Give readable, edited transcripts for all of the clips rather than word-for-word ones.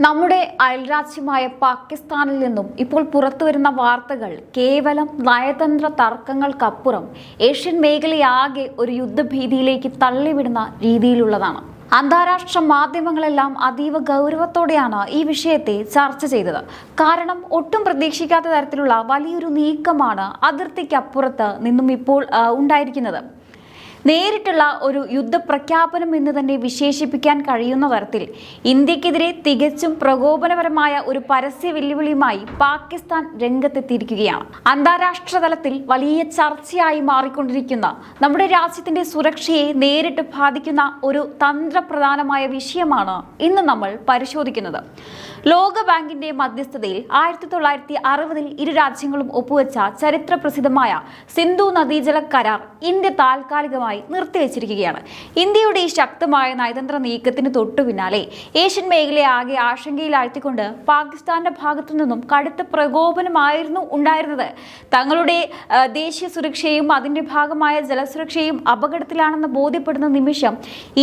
നമ്മുടെ അയൽരാജ്യമായ പാകിസ്ഥാനിൽ നിന്നും ഇപ്പോൾ പുറത്തുവരുന്ന വാർത്തകൾ കേവലം നയതന്ത്ര തർക്കങ്ങൾക്കപ്പുറം ഏഷ്യൻ മേഖലയാകെ ഒരു യുദ്ധഭീതിയിലേക്ക് തള്ളിവിടുന്ന രീതിയിലുള്ളതാണ്. അന്താരാഷ്ട്ര മാധ്യമങ്ങളെല്ലാം അതീവ ഗൗരവത്തോടെയാണ് ഈ വിഷയത്തെ ചർച്ച ചെയ്തത്. കാരണം ഒട്ടും പ്രതീക്ഷിക്കാത്ത തരത്തിലുള്ള വലിയൊരു നീക്കമാണ് അതിർത്തിക്കപ്പുറത്ത് നിന്നും ഇപ്പോൾ ഉണ്ടായിരിക്കുന്നത്. നേരിട്ടുള്ള ഒരു യുദ്ധപ്രഖ്യാപനം എന്ന് തന്നെ വിശേഷിപ്പിക്കാൻ കഴിയുന്ന തരത്തിൽ ഇന്ത്യക്കെതിരെ തികച്ചും പ്രകോപനപരമായ ഒരു പരസ്യ വെല്ലുവിളിയുമായി പാകിസ്ഥാൻ രംഗത്തെത്തിയിരിക്കുകയാണ്. അന്താരാഷ്ട്ര തലത്തിൽ വലിയ ചർച്ചയായി മാറിക്കൊണ്ടിരിക്കുന്ന നമ്മുടെ രാജ്യത്തിന്റെ സുരക്ഷയെ നേരിട്ട് ബാധിക്കുന്ന ഒരു തന്ത്രപ്രധാനമായ വിഷയമാണ് ഇന്ന് നമ്മൾ പരിശോധിക്കുന്നത്. ലോകബാങ്കിന്റെ മധ്യസ്ഥതയിൽ 1960 ഇരു രാജ്യങ്ങളും ഒപ്പുവെച്ച ചരിത്ര പ്രസിദ്ധമായ സിന്ധു നദീജല കരാർ ഇന്ത്യ താൽക്കാലികമായി നിർത്തിവെച്ചിരിക്കുകയാണ്. ഇന്ത്യയുടെ ഈ ശക്തമായ നയതന്ത്ര നീക്കത്തിന് തൊട്ടു പിന്നാലെ ഏഷ്യൻ മേഖലയെ ആകെ ആശങ്കയിലാഴ്ത്തിക്കൊണ്ട് പാകിസ്ഥാന്റെ ഭാഗത്തു നിന്നും കടുത്ത പ്രകോപനമായിരുന്നു ഉണ്ടായിരുന്നത്. തങ്ങളുടെ ദേശീയ സുരക്ഷയും അതിന്റെ ഭാഗമായ ജലസുരക്ഷയും അപകടത്തിലാണെന്ന് ബോധ്യപ്പെടുന്ന നിമിഷം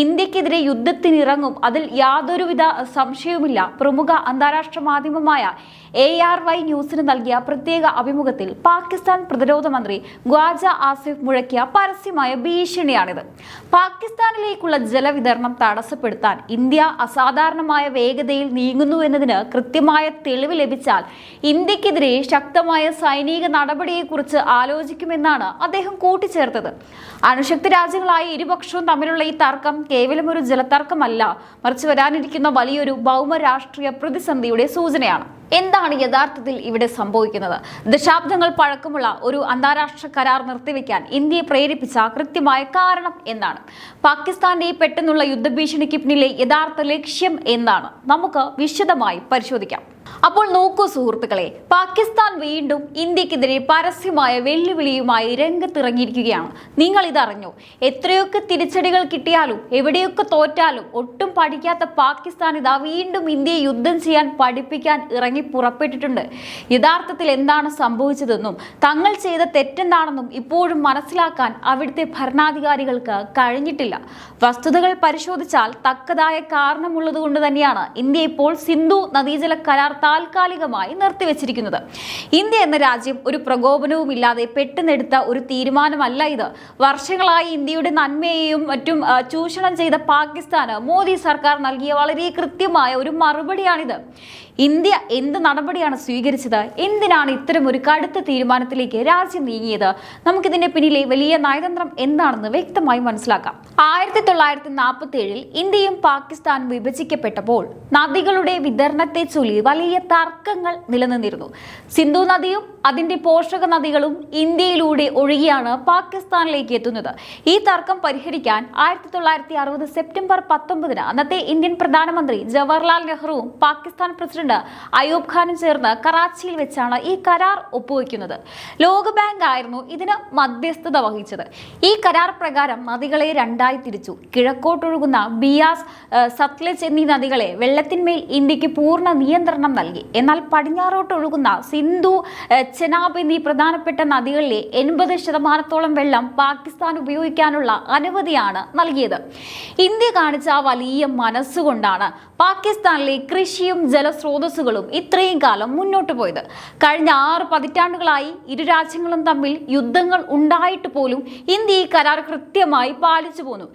ഇന്ത്യക്കെതിരെ യുദ്ധത്തിനിറങ്ങും, അതിൽ യാതൊരുവിധ സംശയവുമില്ല. പ്രമുഖ അന്താരാഷ്ട്ര മാധ്യമമായ ARY ന്യൂസിന് നൽകിയ പ്രത്യേക അഭിമുഖത്തിൽ പാകിസ്ഥാൻ പ്രതിരോധ മന്ത്രി ഖ്വാജ ആസിഫ് മുഴക്കിയ പരസ്യമായ ഭീഷണിയാണിത്. പാകിസ്ഥാനിലേക്കുള്ള ജലവിതരണം തടസ്സപ്പെടുത്താൻ ഇന്ത്യ അസാധാരണമായ വേഗതയിൽ നീങ്ങുന്നു എന്നതിന് കൃത്യമായ തെളിവ് ലഭിച്ചാൽ ഇന്ത്യക്കെതിരെ ശക്തമായ സൈനിക നടപടിയെക്കുറിച്ച് ആലോചിക്കുമെന്നാണ് അദ്ദേഹം കൂട്ടിച്ചേർത്തത്. അണുശക്തി രാജ്യങ്ങളായ ഇരുപക്ഷവും തമ്മിലുള്ള ഈ തർക്കം കേവലം ഒരു ജലതർക്കമല്ല, മറിച്ച് വരാനിരിക്കുന്ന വലിയൊരു ഭൗമരാഷ്ട്രീയ പ്രതിസന്ധിയുടെ സൂചനയാണ്. എന്താണ് യഥാർത്ഥത്തിൽ ഇവിടെ സംഭവിക്കുന്നത്? ദശാബ്ദങ്ങൾ പഴക്കമുള്ള ഒരു അന്താരാഷ്ട്ര കരാർ നിർത്തിവെക്കാൻ ഇന്ത്യയെ പ്രേരിപ്പിച്ച കൃത്യമായ കാരണം എന്താണ്? പാകിസ്ഥാന്റെ ഈ പെട്ടെന്നുള്ള യുദ്ധഭീഷണിക്ക് പിന്നിലെ യഥാർത്ഥ ലക്ഷ്യം എന്താണ്? നമുക്ക് വിശദമായി പരിശോധിക്കാം. അപ്പോൾ നോക്കൂ സുഹൃത്തുക്കളെ, പാകിസ്ഥാൻ വീണ്ടും ഇന്ത്യക്കെതിരെ പരസ്യമായ വെല്ലുവിളിയുമായി രംഗത്തിറങ്ങിയിരിക്കുകയാണ്. നിങ്ങൾ ഇതറിഞ്ഞു? എത്രയൊക്കെ തിരിച്ചടികൾ കിട്ടിയാലും എവിടെയൊക്കെ തോറ്റാലും ഒട്ടും പഠിക്കാത്ത പാകിസ്ഥാൻ ഇതാ വീണ്ടും ഇന്ത്യയെ യുദ്ധം ചെയ്യാൻ പഠിപ്പിക്കാൻ ഇറങ്ങി പുറപ്പെട്ടിട്ടുണ്ട്. യഥാർത്ഥത്തിൽ എന്താണ് സംഭവിച്ചതെന്നും തങ്ങൾ ചെയ്ത തെറ്റെന്താണെന്നും ഇപ്പോഴും മനസ്സിലാക്കാൻ അവിടുത്തെ ഭരണാധികാരികൾക്ക് കഴിഞ്ഞിട്ടില്ല. വസ്തുതകൾ പരിശോധിച്ചാൽ തക്കതായ കാരണമുള്ളത് കൊണ്ട് തന്നെയാണ് ഇന്ത്യ ഇപ്പോൾ സിന്ധു നദീജല കരാർ താൽക്കാലികമായി നിർത്തിവെച്ചിരിക്കുന്നത്. ഇന്ത്യ എന്ന രാജ്യം ഒരു പ്രകോപനവുമില്ലാതെ പെട്ടെന്നെടുത്ത ഒരു തീരുമാനമല്ല ഇത്. വർഷങ്ങളായി ഇന്ത്യയുടെ നന്മയെയും മറ്റും ചൂഷണം ചെയ്ത പാകിസ്ഥാന് മോദി സർക്കാർ നൽകിയ വളരെ കൃത്യമായ ഒരു മറുപടിയാണിത്. ഇന്ത്യ എന്ത് നടപടിയാണ് സ്വീകരിച്ചത്? എന്തിനാണ് ഇത്തരം ഒരു കടുത്ത തീരുമാനത്തിലേക്ക് രാജ്യം നീങ്ങിയത്? നമുക്കിതിന്റെ പിന്നിലെ വലിയ നയതന്ത്രം എന്താണെന്ന് വ്യക്തമായി മനസ്സിലാക്കാം. 1947 ഇന്ത്യയും പാകിസ്ഥാനും വിഭജിക്കപ്പെട്ടപ്പോൾ നദികളുടെ വിതരണത്തെ ചൊല്ലി വലിയ തർക്കങ്ങൾ നിലനിന്നിരുന്നു. സിന്ധു നദിയും അതിന്റെ പോഷക നദികളും ഇന്ത്യയിലൂടെ ഒഴുകിയാണ് പാകിസ്ഥാനിലേക്ക് എത്തുന്നത്. ഈ തർക്കം പരിഹരിക്കാൻ 1960 സെപ്റ്റംബർ 19 അന്നത്തെ ഇന്ത്യൻ പ്രധാനമന്ത്രി ജവഹർലാൽ നെഹ്റുവും പാകിസ്ഥാൻ പ്രസിഡന്റ് അയൂബ് ഖാനും ചേർന്ന് കറാച്ചിയിൽ വെച്ചാണ് ഈ കരാർ ഒപ്പുവെക്കുന്നത്. ലോകബാങ്ക് ആയിരുന്നു ഇതിന് മധ്യസ്ഥത വഹിച്ചത്. ഈ കരാർ പ്രകാരം നദികളെ രണ്ടായി തിരിച്ചു. കിഴക്കോട്ടൊഴുകുന്ന ബിയാസ്, സത്ലജ് എന്നീ നദികളെ വെള്ളത്തിന്മേൽ ഇന്ത്യക്ക് പൂർണ്ണ നിയന്ത്രണം നൽകി. എന്നാൽ പടിഞ്ഞാറോട്ടൊഴുകുന്ന സിന്ധു, ചെനാബ് എന്നീ പ്രധാനപ്പെട്ട നദികളിലെ 80% വെള്ളം പാകിസ്ഥാൻ ഉപയോഗിക്കാനുള്ള അനുമതിയാണ് നൽകിയത്. ഇന്ത്യ കാണിച്ച വലിയ മനസ്സുകൊണ്ടാണ് പാകിസ്ഥാനിലെ കൃഷിയും ജലസ്രോതസ്സുകളും ഇത്രയും കാലം മുന്നോട്ട് പോയത്. കഴിഞ്ഞ 6 പതിറ്റാണ്ടുകളായി ഇരു രാജ്യങ്ങളും തമ്മിൽ യുദ്ധങ്ങൾ ഉണ്ടായിട്ട് പോലും ഇന്ത്യ ഈ കരാർ കൃത്യമായി പാലിച്ചു പോന്നു.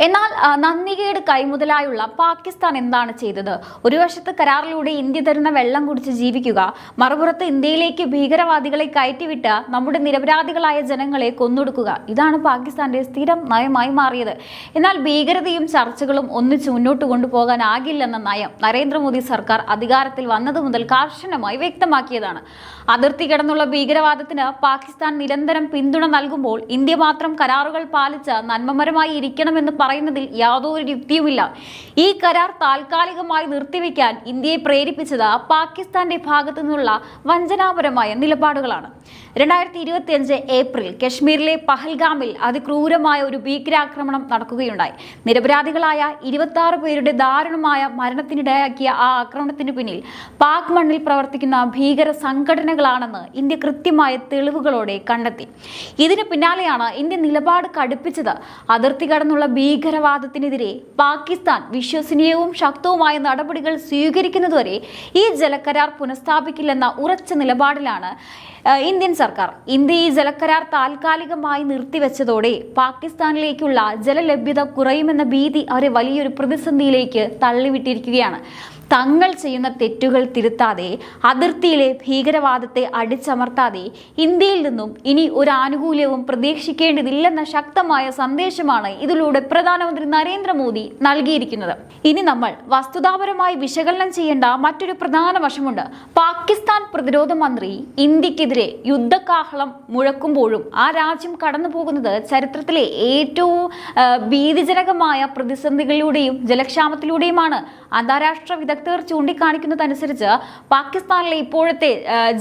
എന്നാൽ നന്ദികേട് കൈമുതലായുള്ള പാകിസ്ഥാൻ എന്താണ് ചെയ്തത്? ഒരു വശത്ത് കരാറിലൂടെ ഇന്ത്യ തരുന്ന വെള്ളം കുടിച്ച് ജീവിക്കുക, മറുപുറത്ത് ഇന്ത്യയിലേക്ക് ഭീകരവാദികളെ കയറ്റിവിട്ട് നമ്മുടെ നിരപരാധികളായ ജനങ്ങളെ കൊന്നൊടുക്കുക. ഇതാണ് പാകിസ്ഥാന്റെ സ്ഥിരം നയമായി മാറിയത്. എന്നാൽ ഭീകരതയും ചർച്ചകളും ഒന്നിച്ച് മുന്നോട്ട് കൊണ്ടുപോകാനാകില്ലെന്ന നയം നരേന്ദ്രമോദി സർക്കാർ അധികാരത്തിൽ വന്നതു മുതൽ കർശനമായി വ്യക്തമാക്കിയതാണ്. അതിർത്തി കടന്നുള്ള ഭീകരവാദത്തിന് പാകിസ്ഥാൻ നിരന്തരം പിന്തുണ നൽകുമ്പോൾ ഇന്ത്യ മാത്രം കരാറുകൾ പാലിച്ച് നന്മമരമായി ഇരിക്കണമെന്ന് പറയുന്നതിൽ യാതൊരു യുക്തിയുമില്ല. ഈ കരാർ താൽക്കാലികമായി നിർത്തിവെക്കാൻ ഇന്ത്യയെ പ്രേരിപ്പിച്ചത് പാകിസ്ഥാന്റെ ഭാഗത്തു നിന്നുള്ള വഞ്ചനാപരമായ നിലപാടുകളാണ്. 2025 ഏപ്രിൽ കശ്മീരിലെ പഹൽഗാമിൽ അതിക്രൂരമായ ഒരു ഭീകരാക്രമണം നടക്കുകയുണ്ടായി. നിരപരാധികളായ 26 പേരുടെ ദാരുണമായ മരണത്തിനിടയാക്കിയ ആ ആക്രമണത്തിന് പിന്നിൽ പാക് മണ്ണിൽ പ്രവർത്തിക്കുന്ന ഭീകര സംഘടനകളാണെന്ന് ഇന്ത്യ കൃത്യമായ തെളിവുകളോടെ കണ്ടെത്തി. ഇതിന് പിന്നാലെയാണ് ഇന്ത്യ നിലപാട് കടുപ്പിച്ചത്. അതിർത്തി കടന്നുള്ള ഭീകരവാദത്തിനെതിരെ പാകിസ്ഥാൻ വിശ്വസനീയവും ശക്തവുമായ നടപടികൾ സ്വീകരിക്കുന്നതുവരെ ഈ ജലകരാർ പുനഃസ്ഥാപിക്കില്ലെന്ന ഉറച്ച നിലപാടിലാണ് ഇന്ത്യൻ സർക്കാർ. ഇന്ത്യ ഈ ജലകരാർ താൽക്കാലികമായി നിർത്തിവെച്ചതോടെ പാകിസ്ഥാനിലേക്കുള്ള ജലലഭ്യത കുറയുമെന്ന ഭീതി അവരെ വലിയൊരു പ്രതിസന്ധിയിലേക്ക് തള്ളിവിട്ടിരിക്കുകയാണ്. തങ്ങൾ ചെയ്യുന്ന തെറ്റുകൾ തിരുത്താതെ, അതിർത്തിയിലെ ഭീകരവാദത്തെ അടിച്ചമർത്താതെ ഇന്ത്യയിൽ നിന്നും ഇനി ഒരു ആനുകൂല്യവും പ്രതീക്ഷിക്കേണ്ടതില്ലെന്ന ശക്തമായ സന്ദേശമാണ് ഇതിലൂടെ പ്രധാനമന്ത്രി നരേന്ദ്രമോദി നൽകിയിരിക്കുന്നത്. ഇനി നമ്മൾ വസ്തുതാപരമായി വിശകലനം ചെയ്യേണ്ട മറ്റൊരു പ്രധാന വശമുണ്ട്. പാകിസ്ഥാൻ പ്രതിരോധ മന്ത്രി ഇന്ത്യക്കെതിരെ യുദ്ധകാഹളം മുഴക്കുമ്പോഴും ആ രാജ്യം കടന്നു പോകുന്നത് ചരിത്രത്തിലെ ഏറ്റവും ഭീതിജനകമായ പ്രതിസന്ധികളിലൂടെയും ജലക്ഷാമത്തിലൂടെയുമാണ്. അന്താരാഷ്ട്ര വിദഗ്ധർ ചൂണ്ടിക്കാണിക്കുന്നതനുസരിച്ച് പാകിസ്ഥാനിലെ ഇപ്പോഴത്തെ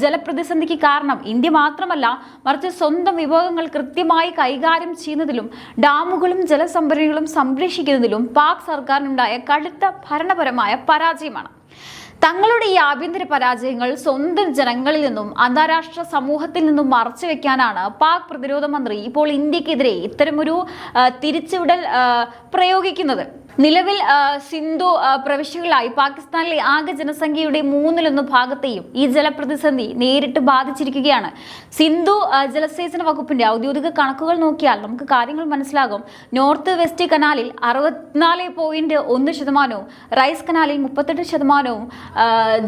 ജലപ്രതിസന്ധിക്ക് കാരണം ഇന്ത്യ മാത്രമല്ല, മറിച്ച് സ്വന്തം വിഭവങ്ങൾ കൃത്യമായി കൈകാര്യം ചെയ്യുന്നതിലും ഡാമുകളും ജലസംഭരണികളും സംരക്ഷിക്കുന്നതിലും പാക് സർക്കാരിനുണ്ടായ കടുത്ത ഭരണപരമായ പരാജയമാണ്. തങ്ങളുടെ ഈ ആഭ്യന്തര പരാജയങ്ങൾ സ്വന്തം ജനങ്ങളിൽ നിന്നും അന്താരാഷ്ട്ര സമൂഹത്തിൽ നിന്നും മറച്ചുവെക്കാനാണ് പാക് പ്രതിരോധ മന്ത്രി ഇപ്പോൾ ഇന്ത്യക്കെതിരെ ഇത്തരമൊരു തിരിച്ചുവിടൽ പ്രയോഗിക്കുന്നത്. നിലവിൽ സിന്ധു പ്രവിശ്യകളായി പാകിസ്ഥാനിലെ ആകെ ജനസംഖ്യയുടെ 1/3 ഭാഗത്തെയും ഈ ജലപ്രതിസന്ധി നേരിട്ട് ബാധിച്ചിരിക്കുകയാണ്. സിന്ധു ജലസേചന വകുപ്പിന്റെ ഔദ്യോഗിക കണക്കുകൾ നോക്കിയാൽ നമുക്ക് കാര്യങ്ങൾ മനസ്സിലാകും. നോർത്ത് വെസ്റ്റ് കനാലിൽ 64.1%, റൈസ് കനാലിൽ 38%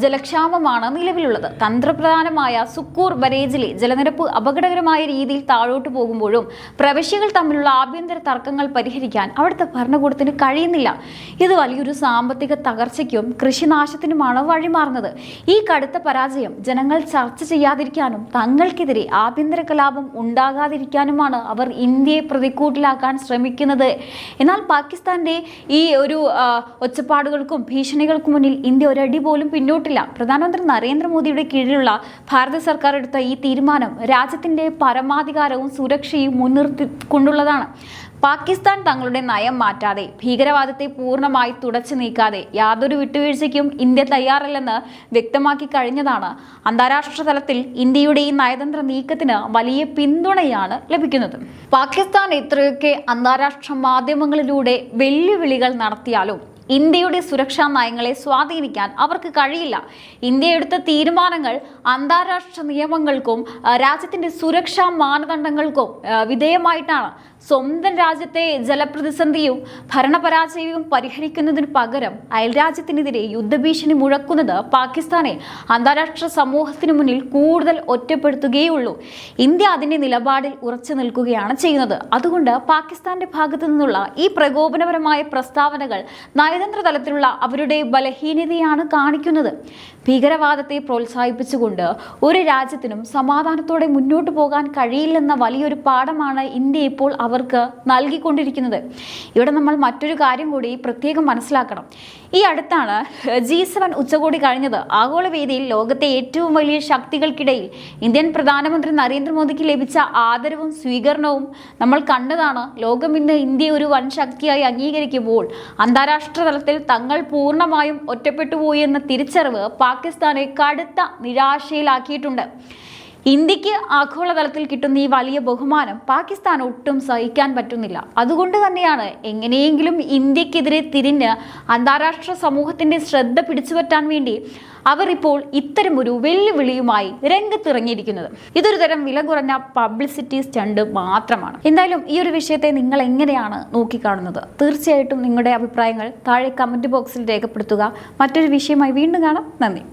ജലക്ഷാമമാണ് നിലവിലുള്ളത്. തന്ത്രപ്രധാനമായ സുക്കൂർ ബരേജിലെ ജലനിരപ്പ് അപകടകരമായ രീതിയിൽ താഴോട്ട് പോകുമ്പോഴും പ്രവിശ്യകൾ തമ്മിലുള്ള ആഭ്യന്തര തർക്കങ്ങൾ പരിഹരിക്കാൻ അവിടുത്തെ ഭരണകൂടത്തിന് കഴിയുന്നില്ല. ഇത് വലിയൊരു സാമ്പത്തിക തകർച്ചയ്ക്കും കൃഷിനാശത്തിനുമാണ് വഴിമാറുന്നത്. ഈ കടുത്ത പരാജയം ജനങ്ങൾ ചർച്ച ചെയ്യാതിരിക്കാനും തങ്ങൾക്കെതിരെ ആഭ്യന്തര കലാപം ഉണ്ടാകാതിരിക്കാനുമാണ് അവർ ഇന്ത്യയെ പ്രതിക്കൂട്ടിലാക്കാൻ ശ്രമിക്കുന്നത്. എന്നാൽ പാകിസ്ഥാന്റെ ഈ ഒരു ഒച്ചപ്പാടുകൾക്കും ഭീഷണികൾക്കും മുന്നിൽ ഇന്ത്യ ഒരടി പോലും പിന്നോട്ടില്ല. പ്രധാനമന്ത്രി നരേന്ദ്രമോദിയുടെ കീഴിലുള്ള ഭാരത സർക്കാർ എടുത്ത ഈ തീരുമാനം രാജ്യത്തിന്റെ പരമാധികാരവും സുരക്ഷയും മുൻനിർത്തിക്കൊണ്ടുള്ളതാണ്. പാകിസ്ഥാൻ തങ്ങളുടെ നയം മാറ്റാതെ, ഭീകരവാദത്തെ പൂർണ്ണമായി തുടച്ചു നീക്കാതെ യാതൊരു വിട്ടുവീഴ്ചയ്ക്കും ഇന്ത്യ തയ്യാറല്ലെന്ന് വ്യക്തമാക്കി കഴിഞ്ഞതാണ്. അന്താരാഷ്ട്ര തലത്തിൽ ഇന്ത്യയുടെ ഈ നയതന്ത്ര നീക്കത്തിന് വലിയ പിന്തുണയാണ് ലഭിക്കുന്നത്. പാകിസ്ഥാൻ എത്രയൊക്കെ അന്താരാഷ്ട്ര മാധ്യമങ്ങളിലൂടെ വെല്ലുവിളികൾ നടത്തിയാലും ഇന്ത്യയുടെ സുരക്ഷാ നയങ്ങളെ സ്വാധീനിക്കാൻ അവർക്ക് കഴിയില്ല. ഇന്ത്യ എടുത്ത തീരുമാനങ്ങൾ അന്താരാഷ്ട്ര നിയമങ്ങൾക്കും രാജ്യത്തിന്റെ സുരക്ഷാ മാനദണ്ഡങ്ങൾക്കും വിധേയമായിട്ടാണ്. സ്വന്തം രാജ്യത്തെ ജലപ്രതിസന്ധിയും ഭരണപരാജയവും പരിഹരിക്കുന്നതിന് പകരം അയൽരാജ്യത്തിനെതിരെ യുദ്ധഭീഷണി മുഴക്കുന്നത് പാകിസ്ഥാനെ അന്താരാഷ്ട്ര സമൂഹത്തിന് മുന്നിൽ കൂടുതൽ ഒറ്റപ്പെടുത്തുകയുള്ളൂ. ഇന്ത്യ അതിന്റെ നിലപാടിൽ ഉറച്ചു നിൽക്കുകയാണ് ചെയ്യുന്നത്. അതുകൊണ്ട് പാകിസ്ഥാന്റെ ഭാഗത്തു നിന്നുള്ള ഈ പ്രകോപനപരമായ പ്രസ്താവനകൾ നയതന്ത്ര തലത്തിലുള്ള അവരുടെ ബലഹീനതയാണ് കാണിക്കുന്നത്. ഭീകരവാദത്തെ പ്രോത്സാഹിപ്പിച്ചുകൊണ്ട് ഒരു രാജ്യത്തിനും സമാധാനത്തോടെ മുന്നോട്ട് പോകാൻ കഴിയില്ലെന്ന വലിയൊരു പാഠമാണ് ഇന്ത്യ ഇപ്പോൾ അവർക്ക് നൽകിക്കൊണ്ടിരിക്കുന്നത്. ഇവിടെ നമ്മൾ മറ്റൊരു കാര്യം കൂടി പ്രത്യേകം മനസ്സിലാക്കണം. ഈ അടുത്താണ് G7 ഉച്ചകോടി കഴിഞ്ഞത്. ആഗോളവേദിയിൽ ലോകത്തെ ഏറ്റവും വലിയ ശക്തികൾക്കിടയിൽ ഇന്ത്യൻ പ്രധാനമന്ത്രി നരേന്ദ്രമോദിക്ക് ലഭിച്ച ആദരവും സ്വീകരണവും നമ്മൾ കണ്ടതാണ്. ലോകം ഇന്ന് ഇന്ത്യയെ ഒരു വൻ ശക്തിയായി അംഗീകരിക്കുമ്പോൾ അന്താരാഷ്ട്ര തലത്തിൽ തങ്ങൾ പൂർണ്ണമായും ഒറ്റപ്പെട്ടുപോയി എന്ന തിരിച്ചറിവ് പാകിസ്ഥാനെ കടുത്ത നിരാശയിലാക്കിയിട്ടുണ്ട്. ഇന്ത്യക്ക് ആഗോളതലത്തിൽ കിട്ടുന്ന ഈ വലിയ ബഹുമാനം പാകിസ്ഥാൻ ഒട്ടും സഹിക്കാൻ പറ്റുന്നില്ല. അതുകൊണ്ട് തന്നെയാണ് എങ്ങനെയെങ്കിലും ഇന്ത്യക്കെതിരെ തിരിഞ്ഞ് അന്താരാഷ്ട്ര സമൂഹത്തിന്റെ ശ്രദ്ധ പിടിച്ചുപറ്റാൻ വേണ്ടി അവർ ഇപ്പോൾ ഇത്തരമൊരു വെല്ലുവിളിയുമായി രംഗത്തിറങ്ങിയിരിക്കുന്നത്. ഇതൊരു തരം വില കുറഞ്ഞ പബ്ലിസിറ്റി സ്റ്റണ്ട് മാത്രമാണ്. എന്തായാലും ഈ ഒരു വിഷയത്തെ നിങ്ങൾ എങ്ങനെയാണ് നോക്കിക്കാണുന്നത്? തീർച്ചയായിട്ടും നിങ്ങളുടെ അഭിപ്രായങ്ങൾ താഴെ കമന്റ് ബോക്സിൽ രേഖപ്പെടുത്തുക. മറ്റൊരു വിഷയമായി വീണ്ടും കാണാം. നന്ദി.